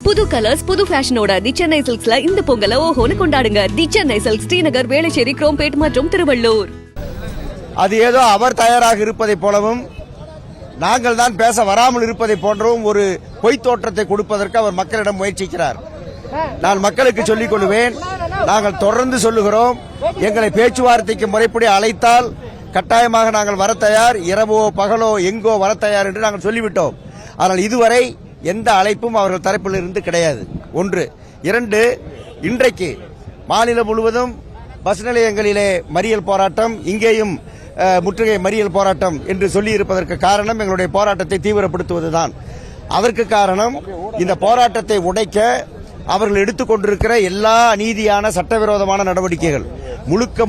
புது கலர்ஸ் புது ஃபேஷனோட தி சென்னை சில்க்ஸ்ல இந்த பொங்கலை ஓஹோன்னு கொண்டாடுங்க. தி சென்னை சில்க்ஸ், ஸ்ரீநகர், வேளச்சேரி, குரோம்பேட் மற்றும் திருவள்ளூர். அது ஏதோ அவர் தயாராக இருப்பதைப் போலவும் நாங்கள் தான் பேச வராமல் இருப்பதை போன்றவும் ஒரு பொய்த் தோற்றத்தை கொடுப்பதற்கு அவர் மக்களிடம் முயற்சிக்கிறார். நான் மக்களுக்கு சொல்லிக் கொள்வேன், நாங்கள் தொடர்ந்து சொல்லுகிறோம், எங்களை பேச்சுவார்த்தைக்கு முறைப்படி அழைத்தால் கட்டாயமாக நாங்கள் வர தயார், இரவோ பகலோ எங்கோ வர தயார் என்று நாங்கள் சொல்லிவிட்டோம். ஆனால் இதுவரை எந்த அழைப்பும் அவர்கள் தரப்பில் இருந்து கிடையாது. ஒன்று. இரண்டு, இன்றைக்கு மாநிலம் முழுவதும் பஸ் நிலையங்களிலே மறியல் போராட்டம், இங்கேயும் முற்றுகை மறியல் போராட்டம் என்று சொல்லியிருப்பதற்கு காரணம் எங்களுடைய போராட்டத்தை தீவிரப்படுத்துவதுதான். அதற்கு காரணம் இந்த போராட்டத்தை உடைக்க அவர்கள் எடுத்துக்கொண்டிருக்கிற எல்லா அநீதியான சட்டவிரோதமான நடவடிக்கைகள்,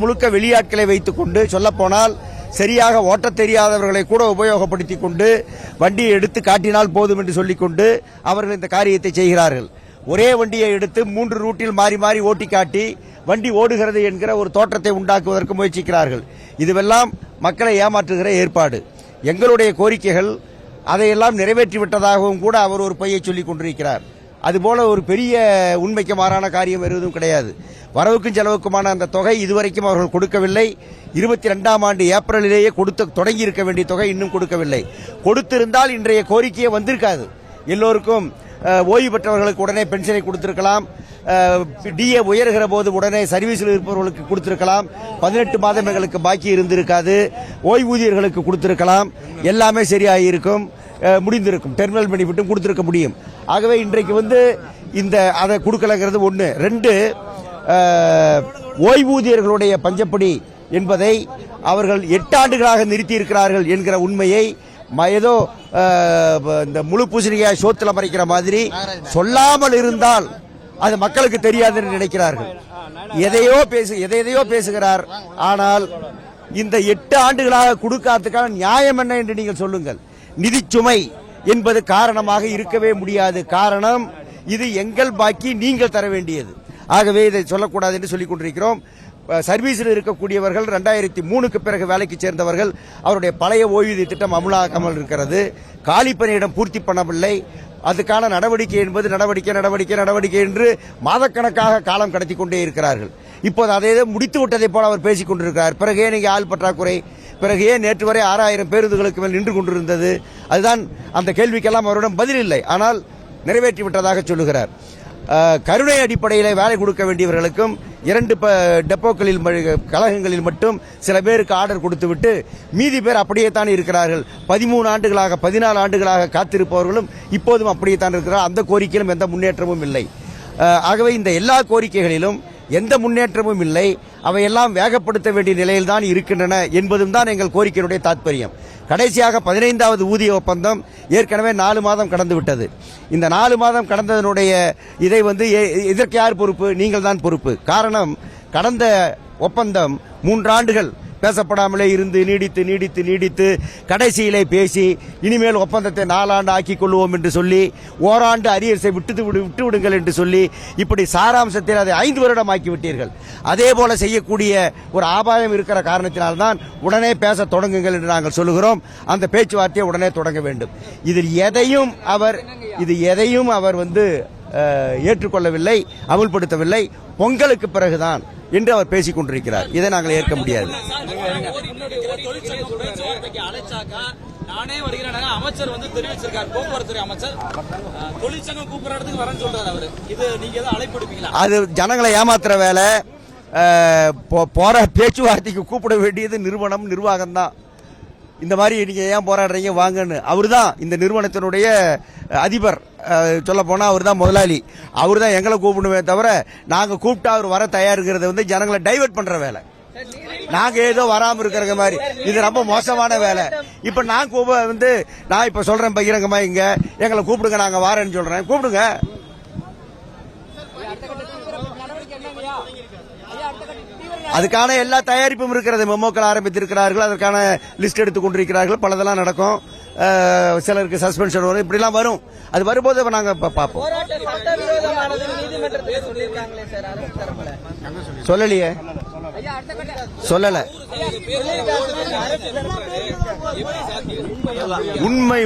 முழுக்க வெளியாட்களை வைத்துக் கொண்டு, சொல்லப்போனால் சரியாக ஓட்டத் தெரியாதவர்களை கூட உபயோகப்படுத்திக் கொண்டு வண்டியை எடுத்து காட்டினால் போதும் என்று சொல்லிக்கொண்டு அவர்கள் இந்த காரியத்தை செய்கிறார்கள். ஒரே வண்டியை எடுத்து 3 ரூட்டில் மாறி மாறி ஓட்டி காட்டி வண்டி ஓடுகிறது என்கிற ஒரு தோற்றத்தை உண்டாக்குவதற்கு முயற்சிக்கிறார்கள். இதுவெல்லாம் மக்களை ஏமாற்றுகிற ஏற்பாடு. எங்களுடைய கோரிக்கைகள் அதையெல்லாம் நிறைவேற்றிவிட்டதாகவும் கூட அவர் ஒரு பொய்யை சொல்லிக் கொண்டிருக்கிறார். அதுபோல ஒரு பெரிய உண்மைக்கு மாறான காரியம் எதுவும் கிடையாது. வரவுக்கும் செலவுக்குமான அந்த தொகை இதுவரைக்கும் அவர்கள் கொடுக்கவில்லை. 22ஆம் ஆண்டு ஏப்ரலிலேயே தொடங்கி இருக்க வேண்டிய தொகை இன்னும் கொடுக்கவில்லை. கொடுத்திருந்தால் இன்றைய கோரிக்கையே வந்திருக்காது. எல்லோருக்கும் ஓய்வு பெற்றவர்களுக்கு உடனே பென்ஷனை கொடுத்திருக்கலாம், டிஏ உயர்கிற போது உடனே சர்வீஸில் இருப்பவர்களுக்கு கொடுத்திருக்கலாம், 18 மாதம் எங்களுக்கு பாக்கி இருந்திருக்காது, ஓய்வூதியர்களுக்கு கொடுத்திருக்கலாம், எல்லாமே சரியாயிருக்கும், முடிந்திருக்கும், டெர்மினல் பெனிஃபிட்டும் கொடுத்திருக்க முடியும். ஆகவே இன்றைக்கு இந்த அதை கொடுக்கலங்கிறது ஒன்று. 2, ஓய்வூதியர்களுடைய பஞ்சப்படி என்பதை அவர்கள் 8 ஆண்டுகளாக நிறுத்தியிருக்கிறார்கள் என்கிற உண்மையை ஏதோ இந்த முழு பூசணிக்காய் சோத்துல மறைக்கிற மாதிரி சொல்லாமல் இருந்தால் அது மக்களுக்கு தெரியாது என்று நினைக்கிறார்கள். எதையோ பேசுகிறார். ஆனால் இந்த 8 ஆண்டுகளாக கொடுக்காததுக்கான நியாயம் என்ன என்று நீங்கள் சொல்லுங்கள். நிதிச்சுமை என்பது காரணமாக இருக்கவே முடியாது. காரணம், இது எங்கள் பாக்கி, நீங்கள் தர வேண்டியது. ஆகவே இதை சொல்லக்கூடாது என்று சொல்லிக் கொண்டிருக்கிறோம். சர்வீஸில் இருக்கக்கூடியவர்கள் 2003க்கு பிறகு வேலைக்கு சேர்ந்தவர்கள், அவருடைய பழைய ஓய்வூதிய திட்டம் அமலாக்காமல் இருக்கிறது. காலி பணியிடம் பூர்த்தி பண்ணவில்லை. அதுக்கான நடவடிக்கை என்பது நடவடிக்கை என்று மாதக்கணக்காக காலம் கடத்தி கொண்டே இருக்கிறார்கள். இப்போது அதை முடித்து விட்டதை போல அவர் பேசிக் கொண்டிருக்கிறார். பிறகு ஏன் இங்கே ஆள் பற்றாக்குறை, பிறகு ஏன் நேற்று வரை 6000 பேருந்துகளுக்கு மேல் நின்று கொண்டிருந்தது? அதுதான் அந்த கேள்விக்கெல்லாம் அவரிடம் பதில் இல்லை. ஆனால் நிறைவேற்றி விட்டதாக சொல்லுகிறார். கருணை அடிப்படையில் வேலை கொடுக்க வேண்டியவர்களுக்கும் 2 டெப்போக்களில் கழகங்களில் மட்டும் சில பேருக்கு ஆர்டர் கொடுத்துவிட்டு மீதி பேர் அப்படியே தான் இருக்கிறார்கள். 13 ஆண்டுகளாக 14 ஆண்டுகளாக காத்திருப்பவர்களும் இப்போதும் அப்படியே தான் இருக்கிறார். அந்த கோரிக்கையிலும் எந்த முன்னேற்றமும் இல்லை. ஆகவே இந்த எல்லா கோரிக்கைகளிலும் எந்த முன்னேற்றமும் இல்லை. அவையெல்லாம் வேகப்படுத்த வேண்டிய நிலையில் தான் இருக்கின்றன என்பதும் தான் எங்கள் கோரிக்கையினுடைய தாற்பயம். கடைசியாக 15வது ஊதிய ஒப்பந்தம் ஏற்கனவே 4 மாதம் கடந்து விட்டது. இந்த 4 மாதம் கடந்ததனுடைய இதை இதற்கு யார் பொறுப்பு? நீங்கள் தான் பொறுப்பு. காரணம், கடந்த ஒப்பந்தம் 3 ஆண்டுகள் பேசப்படாமலே இருந்து நீடித்து கடைசியிலே பேசி இனிமேல் ஒப்பந்தத்தை 4 ஆண்டு ஆக்கிக் கொள்வோம் என்று சொல்லி ஓராண்டு அரியர்ஸை விட்டு விடுங்கள் என்று சொல்லி இப்படி சாராம்சத்தில் அதை 5 வருடம் ஆக்கிவிட்டீர்கள். அதே போல செய்யக்கூடிய ஒரு ஆபாயம் இருக்கிற காரணத்தினால்தான் உடனே பேச தொடங்குங்கள் என்று நாங்கள் சொல்லுகிறோம். அந்த பேச்சுவார்த்தையை உடனே தொடங்க வேண்டும். இதில் எதையும் அவர் ஏற்றுக்கொள்ளவில்லை, அமுல்படுத்தவில்லை. பொங்கலுக்கு பிறகுதான் என்று அவர் பேசிக் கொண்டிருக்கிறார். இதை நாங்கள் ஏற்க முடியாது. அமைச்சர் தெரிவிச்சிருக்கார், போக்குவரத்துறை அமைச்சர், தொழிற்சங்கம் கூப்பிடுறதுக்கு வரேன்னு சொல்றாரு அவரு. இது நீங்க அழைப்படுப்பீங்களா? அது ஜனங்களை ஏமாத்துற வேலை. போற பேச்சுவார்த்தைக்கு கூப்பிட வேண்டியது நிறுவனம், நிர்வாகம் தான். இந்த மாதிரி நீங்க ஏன் போராடுறீங்க வாங்கன்னு. அவர் தான் இந்த நிறுவனத்தினுடைய அதிபர், சொல்ல போனா அவர் தான் முதலாளி. அவர் தான் எங்களை கூப்பிடுவே தவிர நாங்க கூப்பிட்டா அவர் வர தயாருங்கிறத ஜனங்களை டைவர்ட் பண்ற வேலை. நாங்க ஏதோ வராம இருக்கிற மாதிரி இது ரொம்ப மோசமான வேலை. இப்ப நான் இப்ப சொல்றேன் பகிரங்கமா, இங்க எங்களை கூப்பிடுங்க, நாங்க வாரேன்னு சொல்றேன், கூப்பிடுங்க. அதுக்கான எல்லா தயாரிப்பும் இருக்கிறது. மெமோக்கள் ஆரம்பித்திருக்கிறார்கள், அதற்கான லிஸ்ட் எடுத்துக் கொண்டிருக்கிறார்கள். பலதெல்லாம் நடக்கும். சிலருக்கு சஸ்பென்ஷன் வரும், இப்படிலாம் வரும். அது வரும்போது நாங்க பார்ப்போம். சொல்லலையே. சொல்லல.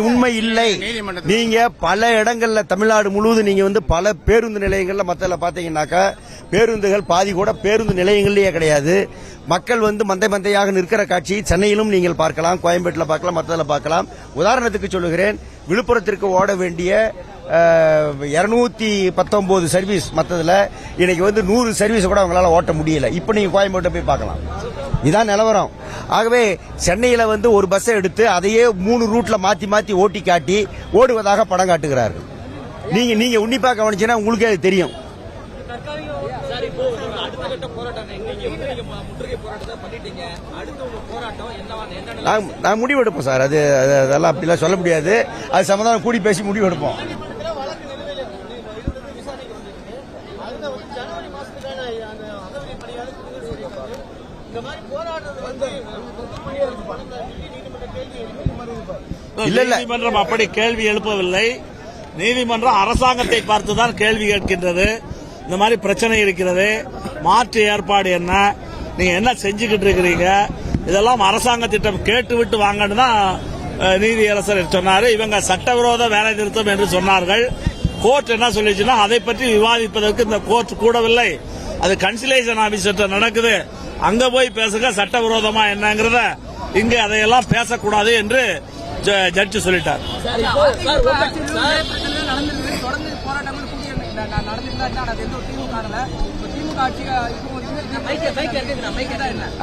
உண்மை இல்லை. நீங்க பல இடங்கள்ல தமிழ்நாடு முழுவதும் நீங்க வந்து பல பேருந்து நிலையங்கள்ல மத்தல பாத்தீங்கன்னாக்கா பேருந்துகள் பாதி கூட பேருந்து நிலையங்கள்லயே கிடையாது. மக்கள் வந்து மந்தையாக நிற்கிற காட்சி சென்னையிலும் நீங்கள் பார்க்கலாம், கோயம்பேட்டில் பார்க்கலாம், மற்றதில் பார்க்கலாம். உதாரணத்துக்கு சொல்லுகிறேன், விழுப்புரத்திற்கு ஓட வேண்டிய 219 சர்வீஸ் மற்றதுல இன்னைக்கு வந்து 100 சர்வீஸ் கூட அவங்களால ஓட்ட முடியல. இப்ப நீங்க கோயம்பேட்டை போய் பார்க்கலாம், இதான் நிலவரம். ஆகவே சென்னையில வந்து ஒரு பஸ்ஸை எடுத்து அதையே 3 ரூட்ல மாத்தி ஓட்டி காட்டி ஓடுவதாக படம் காட்டுகிறார்கள். நீங்க உன்னிப்பா கவனிச்சீங்கன்னா உங்களுக்கே அது தெரியும். நான் முடிவெடுப்போம் சார். அதெல்லாம் அப்படிலாம் சொல்ல முடியாது. அது சம்பந்தம் கூடி பேசி முடிவெடுப்போம். நீதிமன்றம் அப்படி கேள்வி எழுப்பவில்லை. நீதிமன்றம் அரசாங்கத்தை பார்த்துதான் கேள்வி கேட்கின்றது. இந்த மாதிரி பிரச்சனை இருக்கிறது, மாற்று ஏற்பாடு என்ன, நீங்க என்ன செஞ்சுக்கிட்டு இருக்கிறீங்க, இதெல்லாம் அரசாங்கத்திட்டம் கேட்டுவிட்டு வாங்கன்னு தான் நீதியரசர் சொன்னாரு. இவங்க சட்டவிரோத வேலை நிறுத்தம் என்று சொன்னார்கள். கோர்ட் என்ன சொல்லிச்சுன்னா அதை பற்றி விவாதிப்பதற்கு இந்த கோர்ட் கூடவில்லை, அது கன்சிலேஷன் ஆபீசர் நடக்குது, அங்க போய் பேசுங்க, சட்டவிரோதமா என்னங்கிறத இங்க அதையெல்லாம் பேசக்கூடாது என்று ஜட்ஜி சொல்லிட்டார்.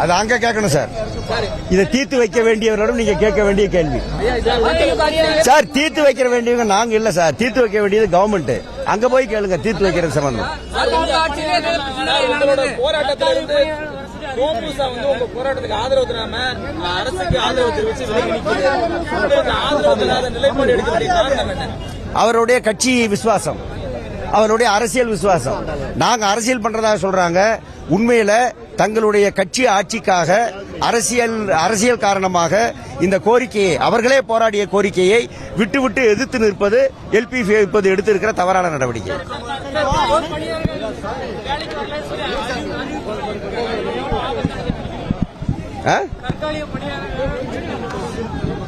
அது அங்க கேட்கணும் சார். இதை தீர்த்து வைக்க வேண்டியவரிடம் நீங்க கேட்க வேண்டிய கேள்வி சார். தீர்த்து வைக்க வேண்டியவங்க நாங்க இல்ல சார், தீர்த்து வைக்க வேண்டியது கவர்மெண்ட். அங்க போய் கேளுங்க தீர்த்து வைக்கிறது சம்பந்தம். போராட்டத்துக்கு ஆதரவு தராம அரசுக்கு ஆதரவு தெரிவிச்சு நிலைப்பாடு எடுக்க வேண்டிய காரணம் என்ன? அவருடைய கட்சி விசுவாசம், அவருடைய அரசியல் விசுவாசம். நாங்க அரசியல் பண்றதாக சொல்றாங்க. உண்மையில தங்களுடைய கட்சி ஆட்சிக்காக அரசியல் காரணமாக இந்த கோரிக்கையை, அவர்களே போராடிய கோரிக்கையை விட்டு எதிர்த்து நிற்பது எல்பிஎஃப் இப்போது எடுத்திருக்கிற தவறான நடவடிக்கை.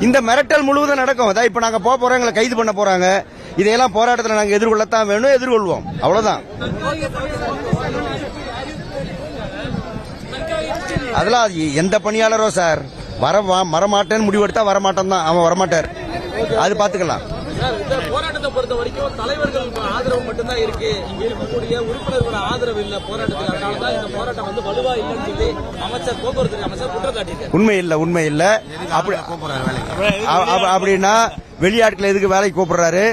இந்த மிரட்டல் முழுவதும் நடக்கும். அதான் இப்ப நாங்க போறோம், எங்களை கைது பண்ண போறாங்க. இதையெல்லாம் போராட்டத்தில் நாங்க எதிர்கொள்ளத்தான் வேணும், எதிர்கொள்வோம், அவ்வளவுதான். அதெல்லாம் எந்த பணியாளரோ சார் வரமாட்டேன்னு முடிவெடுத்தா வரமாட்டேன் தான், அவன் வரமாட்டார், அது பாத்துக்கலாம். போராட்டத்தை பொறுத்த வரைக்கும் தலைவர்கள் ஆதரவு மட்டும்தான் இருக்கு, இங்க இருக்கக்கூடிய உறுப்பினர்கள் ஆதரவு இல்ல போராட்டத்துக்கு. அதனாலதான் இந்த போராட்டம் வந்து வலுவா இல்லைன்னு சொல்லி அமைச்சர் போக்குவரத்து அமைச்சர் குற்றம் காட்டியிருக்காரு. உண்மை இல்ல. அப்படின்னா வெளியாட்கள் எதுக்கு வேலைக்கு கூப்பிடுறாரு?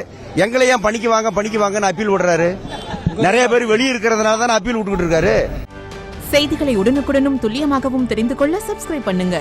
எங்களை ஏன் பணிக்கு வாங்கன்னு அப்பீல் விடுறாரு? நிறைய பேர் வெளியே இருக்கிறதுனால தான் அப்பீல் விட்டுக்கிட்டு இருக்காரு. செய்திகளை உடனுக்குடனும் துல்லியமாகவும் தெரிந்து கொள்ள சப்ஸ்கிரைப் பண்ணுங்க.